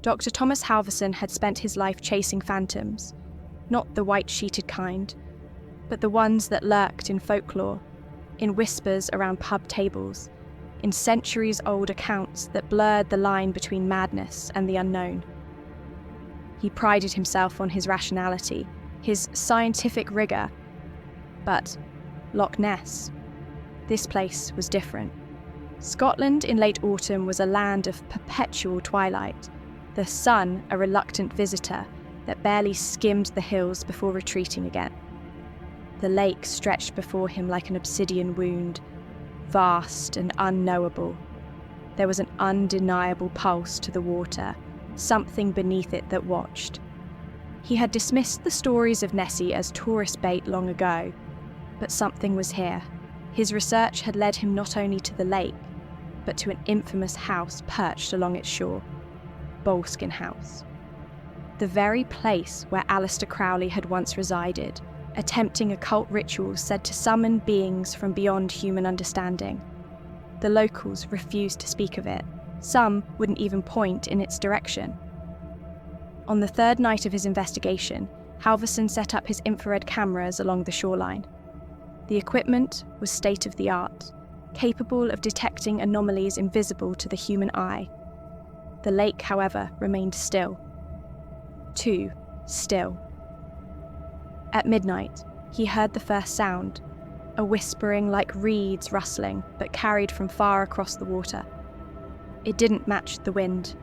Dr. Thomas Halverson had spent his life chasing phantoms, not the white-sheeted kind, but the ones that lurked in folklore, in whispers around pub tables, in centuries-old accounts that blurred the line between madness and the unknown. He prided himself on his rationality, his scientific rigour. But Loch Ness, this place was different. Scotland in late autumn was a land of perpetual twilight, the sun a reluctant visitor that barely skimmed the hills before retreating again. The lake stretched before him like an obsidian wound, vast and unknowable. There was an undeniable pulse to the water, something beneath it that watched. He had dismissed the stories of Nessie as tourist bait long ago, but something was here. His research had led him not only to the lake, but to an infamous house perched along its shore, Boleskine House. The very place where Aleister Crowley had once resided, attempting occult rituals said to summon beings from beyond human understanding. The locals refused to speak of it. Some wouldn't even point in its direction. On the third night of his investigation, Halverson set up his infrared cameras along the shoreline. The equipment was state-of-the-art, capable of detecting anomalies invisible to the human eye. The lake, however, remained still. Too still. At midnight, he heard the first sound, a whispering like reeds rustling, but carried from far across the water. It didn't match the wind.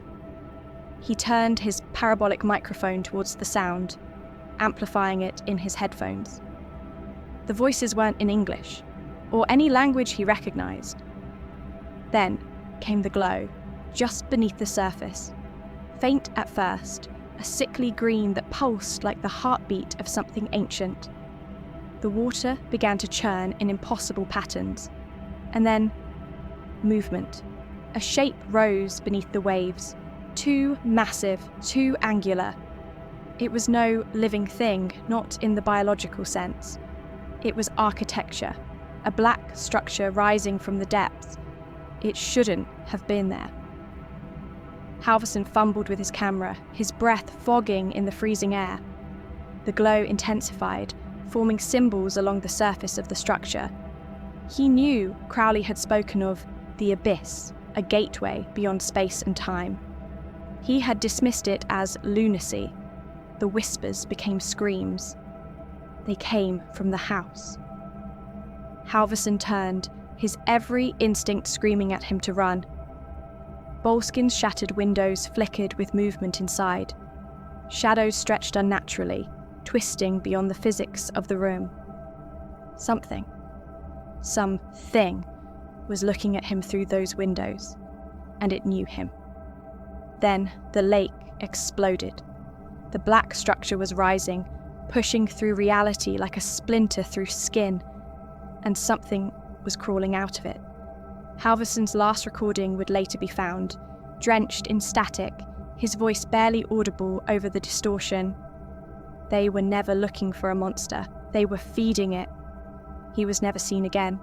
He turned his parabolic microphone towards the sound, amplifying it in his headphones. The voices weren't in English, or any language he recognized. Then came the glow, just beneath the surface. Faint at first, a sickly green that pulsed like the heartbeat of something ancient. The water began to churn in impossible patterns, and then movement. A shape rose beneath the waves, too massive, too angular. It was no living thing, not in the biological sense. It was architecture, a black structure rising from the depths. It shouldn't have been there. Halverson fumbled with his camera, his breath fogging in the freezing air. The glow intensified, forming symbols along the surface of the structure. He knew Crowley had spoken of the abyss, a gateway beyond space and time. He had dismissed it as lunacy. The whispers became screams. They came from the house. Halverson turned, his every instinct screaming at him to run. Boleskine's shattered windows flickered with movement inside. Shadows stretched unnaturally, twisting beyond the physics of the room. Something was looking at him through those windows, and it knew him. Then the lake exploded. The black structure was rising, pushing through reality like a splinter through skin, and something was crawling out of it. Halverson's last recording would later be found, drenched in static, his voice barely audible over the distortion. They were never looking for a monster. They were feeding it. He was never seen again.